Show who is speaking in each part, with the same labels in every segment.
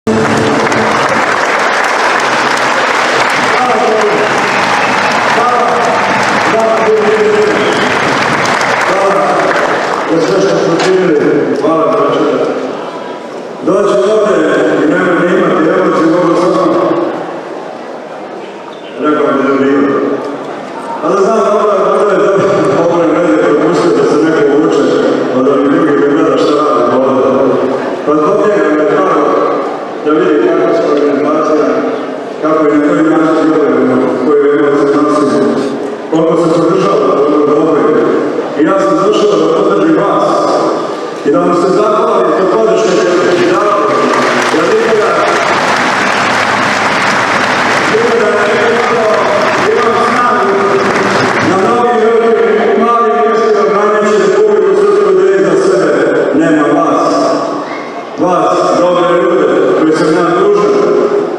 Speaker 1: Doći ovdje i nemoj imati emocije, mogu samo rekao mi da nije. Ali znam da je dobro ovoj glede propustiti da se neko uče, pa da mi drugi ne gleda šta radi ovdje. Pa zbog njega me pravo da vidi kako se organizacija, kako i na koji način djelujemo, koje emocije nosimo, koliko se podržava ono dobro. I ja sam došao da podržim vas i da vam se zahvalim za podrške i dao. Jer nikada imam snagu na mnogim velikim malim mjestima branići Republiku Srpsku da iza sebe nema vas. Vas, dobre ljude, koji sam ja dužan.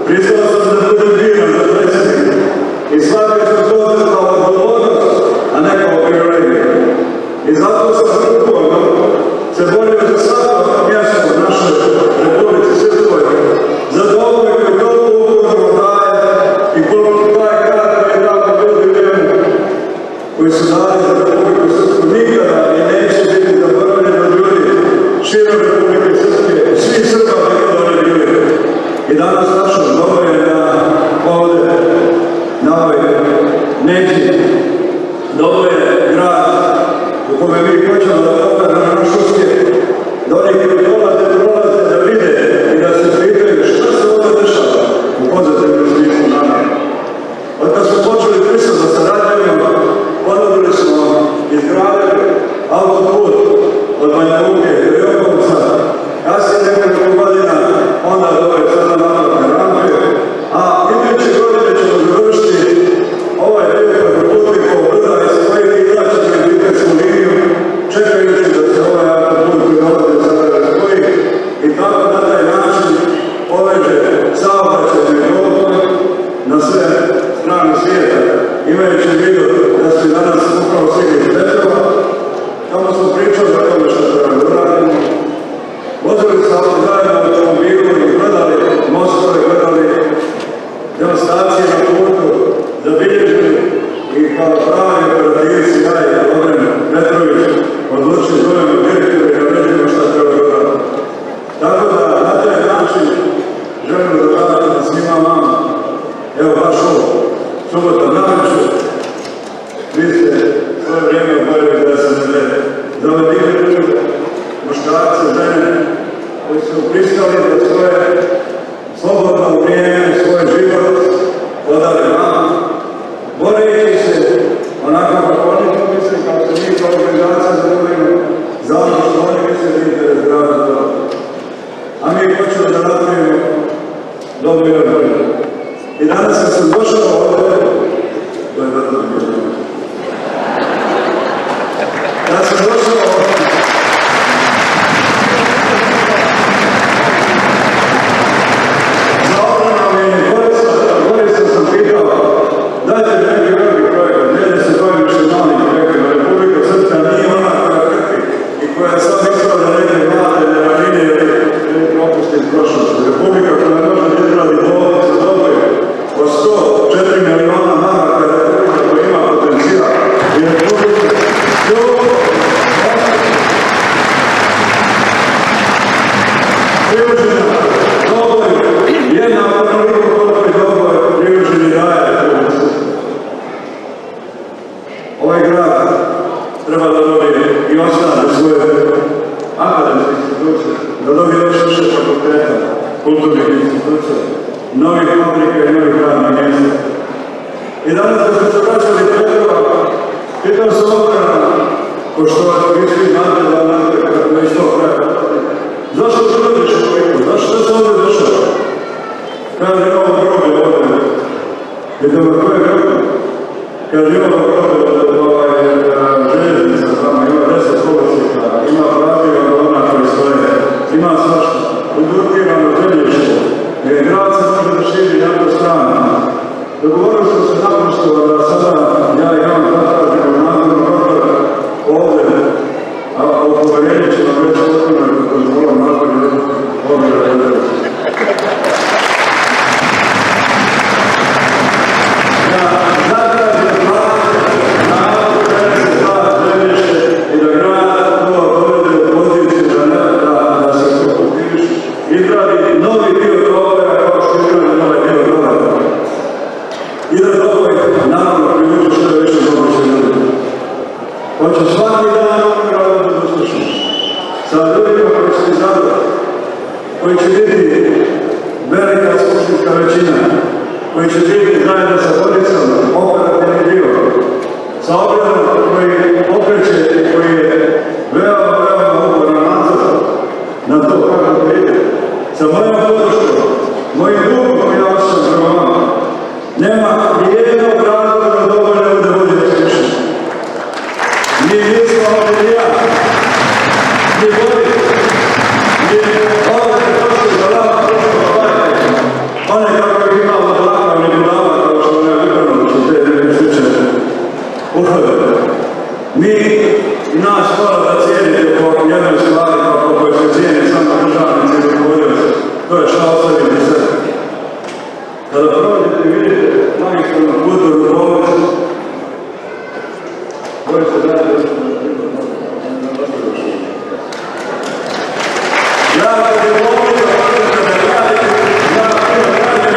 Speaker 1: Pristao sam da budem biran za predsjednika i shvatio sam to kao odgovornost, a ne kao privilegiju. I zato sam uporno se borio za svako mjesto u našoj Republici Srpskoj, za dovoje koji toliko uporno daje i koliko taj grad koji je dao ljudi njemu, koji su dali za Republiku Srpsku, nikada i neće biti zaboravljeni od ljudi širom Republike Srpske, svi Srba nekada oni bili. I danas našo dobro je da ovdje, na ovoj neći, dobro je grad u kome mi hoćemo da pokažemo naš uspjeh, da oni koji prolaze da vide i da se pitaju šta se ovdje dešava u pozitivnom smislu nama. Od kad smo počeli prisutno da se radimo, ponudili smo izgradili autoput od Banja Luke do Jokovca, kasnije nekoliko godina, onda dole sada naplatne rampe, a iduće godine ćemo završiti ovaj dio preko Putnikov brda i spojiti Ilačinu i Vitebsku liniju, čekajući da se ovaj autoput koji dolazi sada spoji i tako na taj način poveže saobraćajne tokove na sve strane svijeta, imajući u vidu da su danas upravo stigli iz Petrova, tamo smo pričali o tome što treba da uradimo. Vozili se zajedno u automobilu i gledali mostove, gledali demonstracije na putu, zabilježili i kao pravi operativci, ja i Dobren Petrović, odlučili zovemo direktore i naređujemo šta treba da uradimo. Tako da na taj način želimo da radimo svima vama. Evo baš ovo, subota navečer, vi ste svoje vrijeme odvojili da se ne zavedili muškarce, žene, koji su pristali da svoje slobodno vrijeme, svoj život podare vama, boreći se onako kako oni to misle, kako se mi kao organizacija zadovoljimo za ono što oni misle da interes grada to. A mi hoćemo da napravimo dobro i bolje. I danas sam došao ovdje, to je vrlo bilo. Ja sam došao ovdje, za obranom i korisno sam pitao, dajte neki veliki projekat, ne se bavim više malim projektima. Republika Srpska nije ona koja krpi i koja sad mislila da neke mlade neravine ili propusti iz prošlosti. Republika koja može da izradi bolnice dobro od 104 miliona maraka, Republika koja ima potencijal i Republika priužena dobro jedna onoliko koliko je dobro priuženi daje Republika Srpska. Ovaj grad treba da dobije i ostane svoje akademske institucije, da dobije još više fakulteta, kulturnih institucija, novih fabrika i novih radnih mjesta. I danas da smo se vraćali Petrova, pitao sam oprana, pošto vas vi svi znate da znate kako je isto oprana. Zašto se dođeš ovoliko? Zašto se ovdje došao? Kaže, imamo groblje ovdje. Pitao me, koje groblje? Kaže, imamo groblje od željeznica, tamo ima 10 kolosika, ima pravila od ona koji stoje, ima svašta, udrutirano zemljište, grad se može da širi jako strano. Dogovorili smo se naprosto da sada ja i vam zatražimo nadzornog odbora ovdje, a o povjerenju ćemo već otvoreno kako zvolom nadzornog odbora. nas mora da cijenite po jednoj stvari, po kojoj se cijene samo državnici ili podjelice. To je šta ostaviti sve. Kada prođete i vidite magistralnu kulturnu bolnicu, koji se dalje ja kad je bolnica,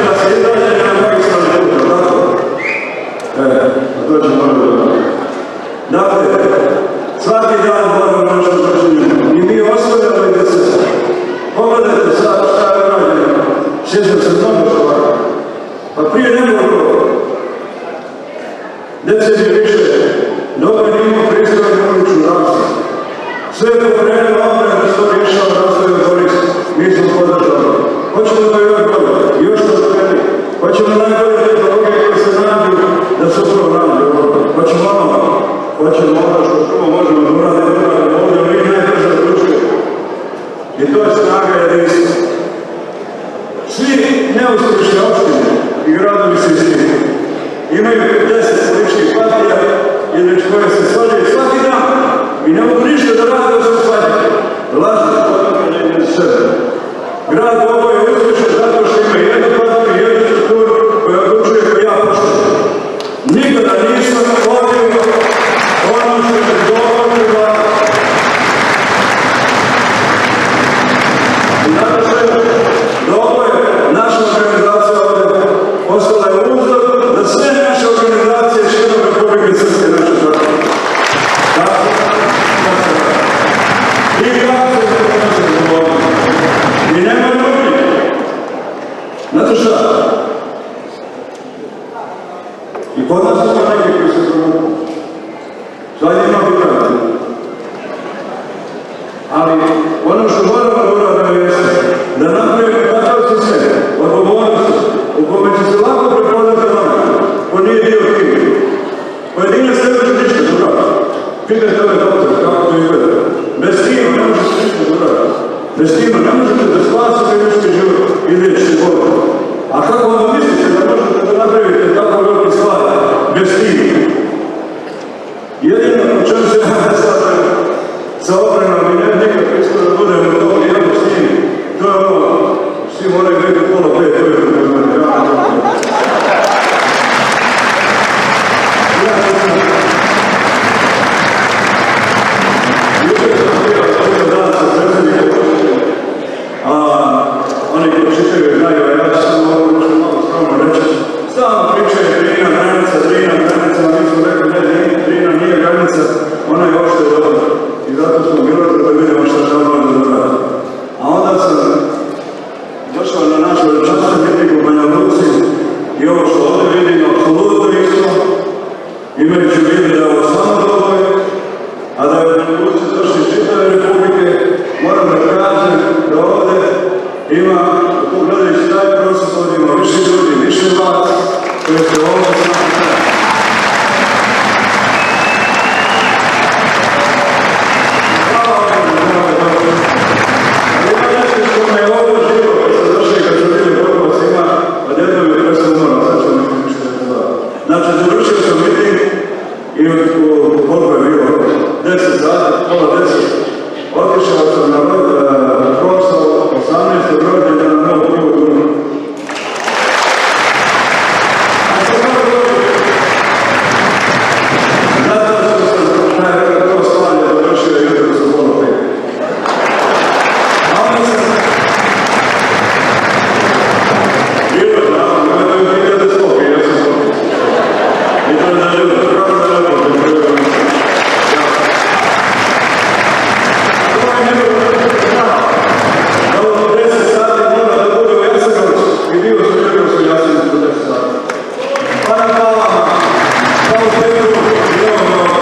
Speaker 1: da se izađe na magistralnu kulturnu, tako? A to će možda dobiti. Dakle, svaki dan moramo nešto počinjeno. I mi ostavljamo da se pogledajte sad šta je rađeno. Sjećam se mnogo stvari. Pa prije nekoliko decenije više dobro nije imao pristojnu uličnu rastu. Sve je pokrenuo opet da se to rješava rastoju korist. Mi smo podržali. Hoćemo da još bolje, još to spredi. Hoćemo najbolje tehnologije koje se nađu da se upravo radi ovdje. Hoćemo ono što prvo možemo da uradimo ovdje, ali mi najbrže odlučuje. I to je snaga jedinstva. Svi neuspješni opštine i gradovi se isti. Imaju 10 političkih partija ili koje se svađaju svaki dan i ne mogu ništa da rade da se svađaju. Lažno potpuno iz sebe. Grad ovo je uspješan zato što ima jednu partiju i jednu strukturu koja odlučuje kao ja poštovim. Nikada nisam vodio ono što je dovoljno vlada. I zato što je dobro je naša organizacija ovdje postala je uzor da sve naše organizacije širom Republike Srpske naše čakve. Tako, i kako se naše zavodimo. I nema drugi. Znate šta? I kod nas ima neki koji se promogu. Sad ima biografiju. Ali ono što moramo da uradimo jeste da napravimo takav sistem odgovornosti u kome će se lako prepoznati onome ko nije dio tima. Pojedinac ne može ništa da uradi. Pitajte ove doktor kako to izgleda. Bez tima ne može se ništa da uradi. Bez tima ne možete da spasite ljudski život i liječiti bolje. A kako onda mislite da možete da napravite tako velike stvari bez tima? Jedino o čemu se ne stavljaju sa oprenom i nekad isto da budemo to jedno s njim. To je ono, svi moraju biti pola 5 ujutru. Jučer sam bio ovdje dan sa predsjednikom opštine, a oni koji čitaju znaju, a ja ću samo ovo nešto malo skromno reći. Stalno pričaju Drina granica, a mi smo rekli ne, Drina nije granica, ona je opšte dobra. I zato smo bilo da vidimo šta se ono da radi. A onda sam došao na našu veličanstvenu mitingu u Banja Luci i ovo što ovdje vidimo, apsolutno isto, imajući u vidu da je ovo samo dovoljno, a da je u Banja Luci došli iz čitave Republike, moram da kažem da ovdje ima, tu gledajući taj proces, ovdje ima više ljudi, više vas, koji se ovdje samo treba. Znači, završio sam miting i koliko je bilo? 10 sati, pola 10. Otišao sam na proslavu 18. rođendana na Novu Dunu. Zato što sam to slavlje završio i jutro sam pola 5. A onda sam bilo da, nema da je 1000 slopi, ja sam slopi. I to je da ljudi, kako da ljudi, to je bilo da ovo 10 sati mora da bude u Jasenovcu i bio sam želio u Jasenovcu 10 sati. Pa na Palama, pa u Petru, i ovo mnogo.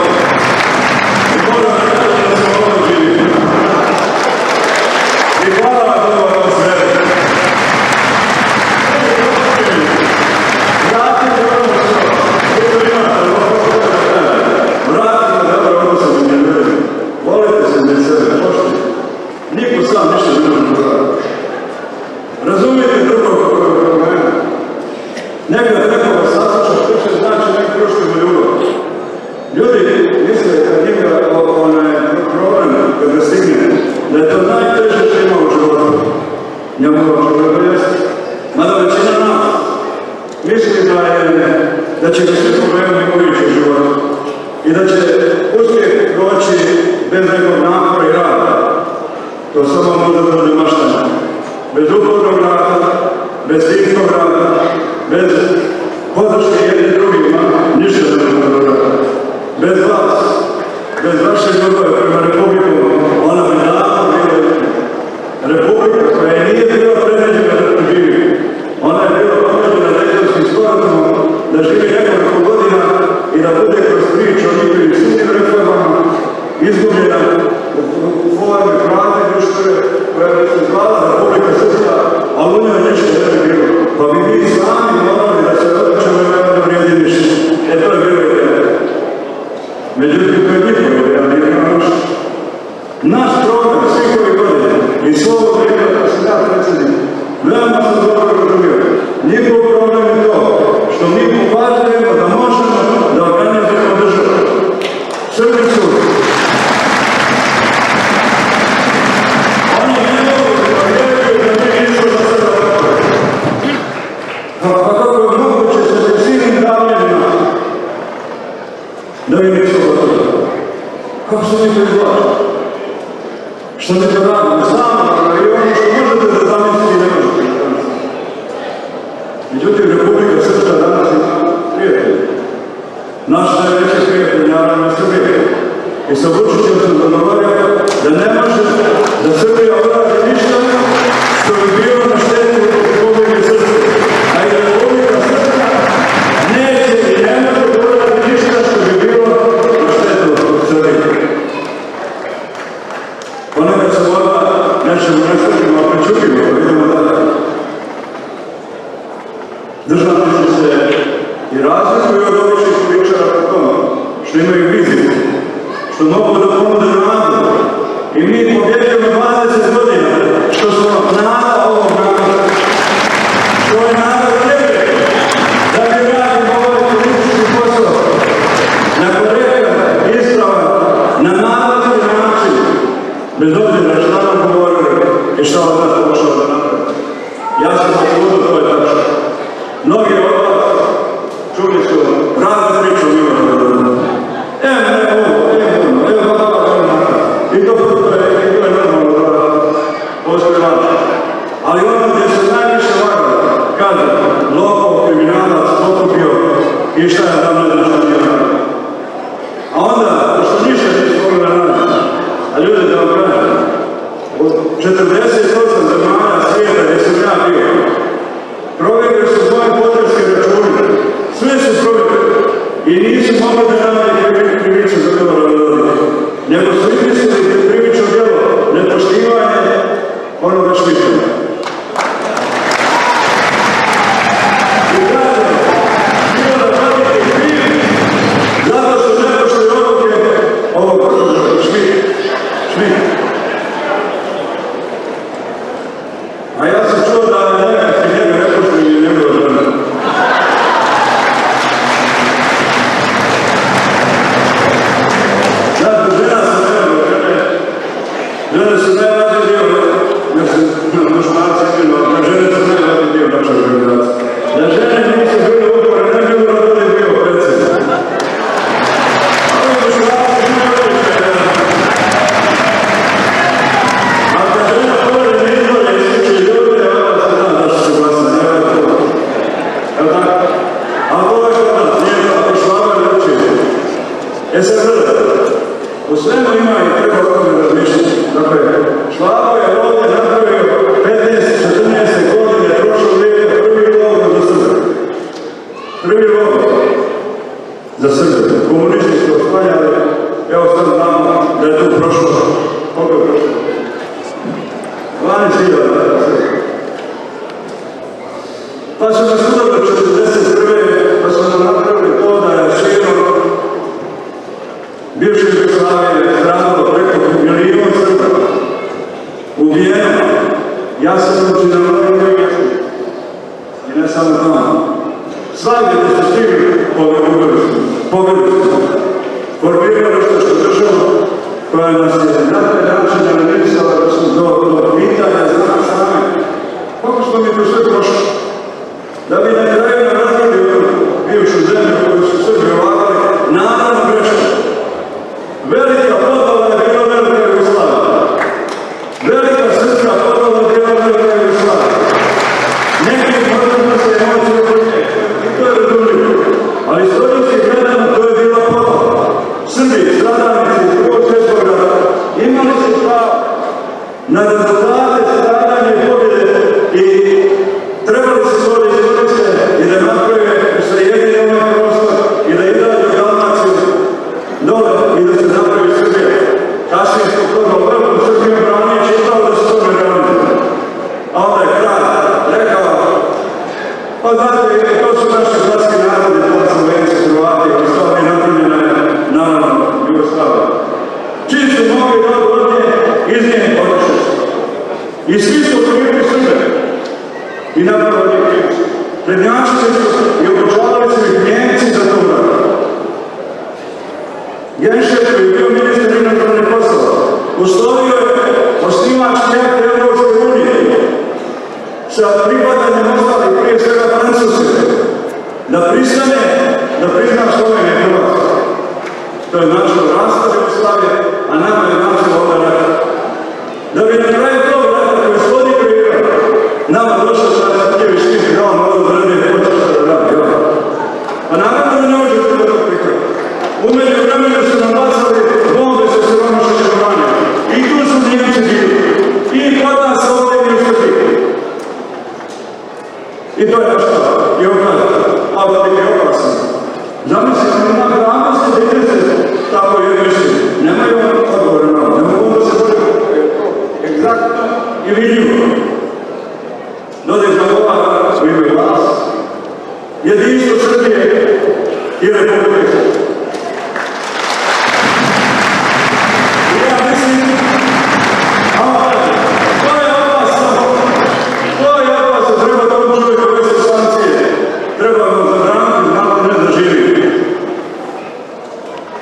Speaker 1: I moram da kažem da sam ovo živio. I hvala vam da ovo sve. Vratite ono što volite se među sebe, poštite. Niko sam ništa ne može uraditi. Razumijete drugog kako je problema. Nekad nekoga saslušaš, to će znači nek društvenu ljubav. Ljudi misle kad njega velikog napora i rada. To samo može bude maštanje. Bez upornog rada, bez timskog rada, bez podrške jednim drugima, ništa ne može rada. Bez vas, bez vaše ljubave prema Republikom, ona bi davno bila Republika koja nije bila predviđena da živi. Ona je bila predviđena Dejtonskim sporazumom da živi nekoliko godina i da bude kroz priču o njihovim silnim reformama izgubljena u forme pravne društve koja bi se zvala Republika Srpska, ali u njoj ništa ne bi bilo. Pa bi mi sami morali da se odlučimo i da vrijedi ništa. To je bilo ideja. Međutim, to je njihova ideja, nije naš. Naš program svih ovih godina i s ovog vrijeme da se da predsjednik, veoma sam dobro razumio. Njihov program je to što mi pokazujemo da možemo da organizujemo državu. Srbicu. Oni ne mogu da vjeruju da mi nismo za sebe dobro. Pa kako je moguće sa silnim davljenima da mi nismo gotovi? Kako se mi to izvlači? Što mi to radimo? Znamo i ono što možete da zamisliti i ne možete da zamisliti. Međutim, Republika Srpska danas ima prijatelji. Naš najveći prijatelj, naravno, Srbije. I sa Vučićem sam dogovorio da ne može da Srbija uradi ništa što bi bilo na štetu Republike Srpske. A i Republika Srpska neće i ne može da uradi ništa što bi bilo na štetu Srbije. Ponekad se voda nečemu nesrećima, a pričukimo, pa idemo dalje. Državnici se i razlikuju od običnih političara po tome, što imaju viziju, što mogu da ponude nadu. I mi pobjeđujemo 20 godina, što smo nada ovog naroda. Što je narod tebe, da bi radimo ovaj politički posao. Na korektan, ispravan, na narodni način, bez obzira šta nam govorili i šta od nas pošao da napravi. Ja sam apsolutno to je tačno. Mnogi od vas čuli su razne priče o Miloradu. I to je normalno da postoje laži. Ali ono gdje se najviše lagali, kaže, lopov, kriminalac, pokupio i šta je tam ne znam šta nije radio. A onda, pošto ništa nisu mogli da radi, a ljudi da vam kažem, od 48 zemalja svijeta gdje sam ja bio, provjerili su svoje potrebske račune, sve su provjerili i nisu mogli da radi krivicu za Milorada, nego su izmislili krivično djelo nepoštivanje onoga Šmičana. I kaže, Milorad Dodik je kriv zato što ne poštuje odluke ovog Šmit. A ja sam čuo da nekakvi njega ne poštuju njegove žene. Zato žena sam nego, žene su najvažniji dio, jer se mušmarci ispino, da žene su najvažniji dio naše organizacije. Da žene nisu bile upore, ne bi Milorad Dodik bio predsjednik. A ovi mušmarci ne voli žene. A kad žena pođe na izbore i sliči ljude, onda se zna da se glasa, ne je to. Jel' tako? A to je kod nas, nije tako Švaba i Vučić. Sad gledajte, u svemu ima i treba ovdje razmišljati. Dakle, Švaba je ovdje napravio 15-14 godine prošlo vrijeme prvi logor za Srbe. Prvi logor za Srbe. Komunisti su osvanjali, evo sad znamo da je tu prošlo. Koliko je prošlo? 12.000 Srbe. Pa su nas udali 41. pa su nam napravili to da je širom bivše Jugoslavije stradalo preko 1 milion Srba. Ubijeno. Ja sam uči na mnogim mjestima. I ne samo tamo. Svagdje gdje su stigli pobjeli su. Formirali što državu koja nas je na taj način analizala da su do pitanja za nas sami. Kako smo mi to sve prošli? Da bi na kraju razvili bivšu zemlju koju su Srbi ulagali, naravno grešno. Velika podvala je bila velika na rezultate stradanja i pobjede i trebali se to da iskoriste i da naprave usajedini ovaj prostor i da izađu Dalmaciju dole i da se napravi Srbija. Kasnije smo toga u velikom Srbijom branije čitao da se to ne branije. A onda je kralj rekao, pa znate, to su naše hrvatski narodi, to su Slovenci, Hrvati, ostali napravljene naravno Jugoslavije. Čim su mogli dobro od nje, iz nje odešli. I svi su primili Srbe i napravili krivci. Prednjačili su i obučavali su ih Njemci za to vrata. Genšek, koji je bio ministar inostranih poslova, uslovio je osnivački akt Evropske unije sa pripadanjem ostalih, prije svega Francuske, da pristane, da prizna Slovenije i Hrvatske. To je načelo raspad Jugoslavije, a nama je načelo ovaj rat. Da bi na kraju tog rata koji slodi kreirao, nama došlo sa Ratkijević tim kralom ovo zrednije počešta da radi. Pa naravno da ne možete da to prikada. Umeđu vremenu su nam bacali bombe sa siromašnih uranja. I tu su Njemci bili. I kod nas ovdje i u Srbiji. I to je nešto. I okazano. A da bi je opasno. Zamislite, ima hrabrosti da idete tako jedno mišljenje. Nemaju odgovore na ovo. Ne mogu da se bude egzaktno i vidljivo. Dodaj za ova u ime vas. Jedinstvo Srbije i Republike.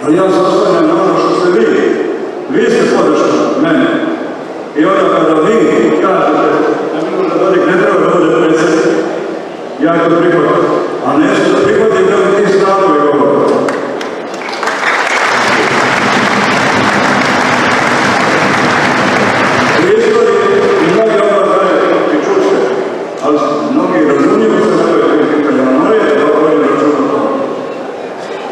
Speaker 1: Ali ja se ostavljam na ono što ste vi. Vi ste podršali mene. I onda kada vi kažete da Milorad Dodik ne treba da bude predsjednik, ja to prihvatam. A nešto da prihvatim da mi ti stavovi govore. U istoriji i mnogi obrazaju i čušte, ali mnogi razumljivo se na toj kritikali, ali moraju da govorim račun o tome.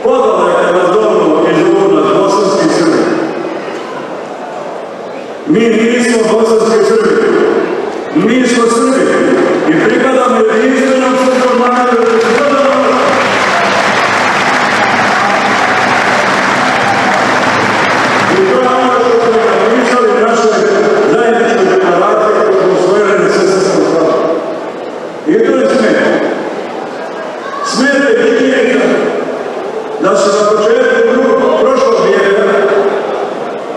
Speaker 1: Podala je kada zovno izvor nad bosanski Srbi. Mi nismo bosanski Srbi. Mi smo Srbi. I pripadamo jedinstvenom srpskom narodu. I to je ono što smo napisali naše zajedničke deklaracije koje smo usvojili na Svetskom slavu. I to je smeta. Smeta je činjenica da su na početku prošlog vijeka,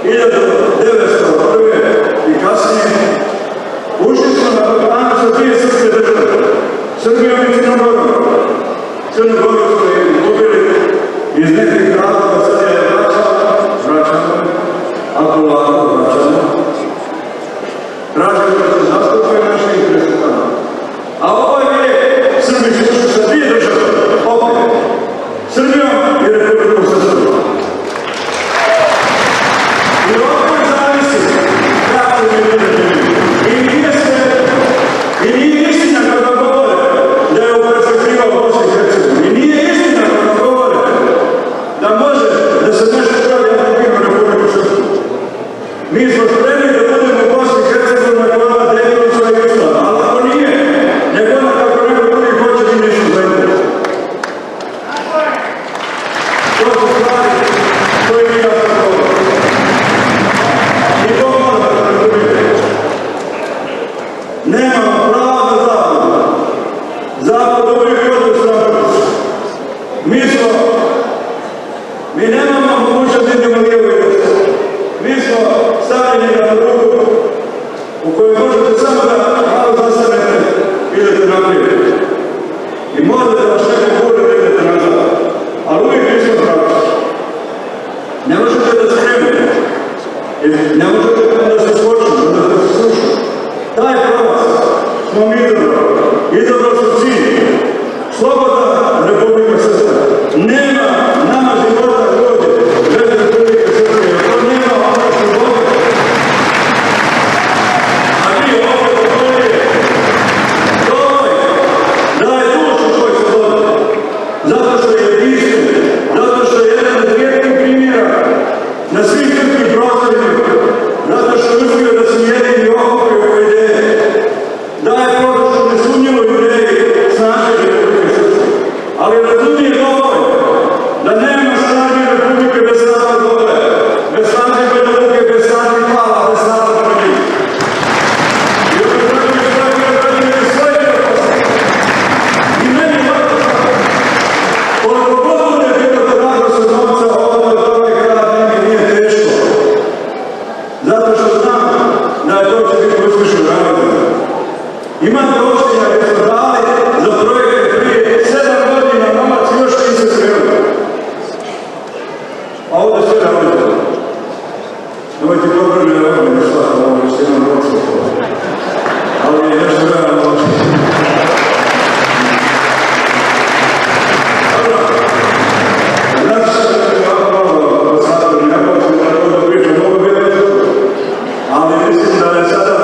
Speaker 1: 1901. i kasnije, ušli smo na planu sa dvije srpske države, Srbijom i Crnom Gorom. Crnu Goru smo izgubili iz nekih razloga, sad je vraćamo, a polako vraćamo. Tražimo da se zastupaju naše interese tamo. A ovaj vijek Srbi su ušli sa dvije države, opet. Srbijom i Republikom Srpskom. I ovdje zavisi kako mi ljudi živimo. I nije istina kada govore da je u perspektiva Bosni i Hercegovini. I nije istina kada govore da može da se nešto pravi na Republiku Srpsku. Mi smo spremni da budemo u Bosni i Hercegovini koja ima dejstvo svojeg islama. Ali ako nije, nego ona kako neko drugi hoće, mi ništa zajedno. To su stvari koje mi jasno govorimo. I to moramo da razumijete. Nemamo prava na zapadu. Zapad uvijek hoće s nama. Mi nemamo mogućnost da idemo lijevo i desno. Mi smo stavljeni na ruku u kojoj možete samo da malo zastanete i idete naprijed. I morate da vas neko bude da idete nazad. Ali uvijek nismo pravi. Ne možete da se kremete. Ne možete da se skočimo, da se slušamo. Taj pravac smo mi izabrali. Izabrali su cilj. Slobodna Republika Srpska. Nema nama života ljudi bez Republike Srpske. To nema ono što vode. A vi ovdje ovdje daj dušu koji se vode. Zato što je jedinstven. Zato što je jedan od rijetkih primjera na svim srpskim prostorima. Zato što biti uspješno raditi. Imate opština gdje smo dali za projekte prije 7 godina, novac još niste sreli. A ovdje sve radite. Nemojte dobro ne raditi, ne shvatiti, ovo je što imam novca. Ali je nešto realno očito. Ali mislim da je sada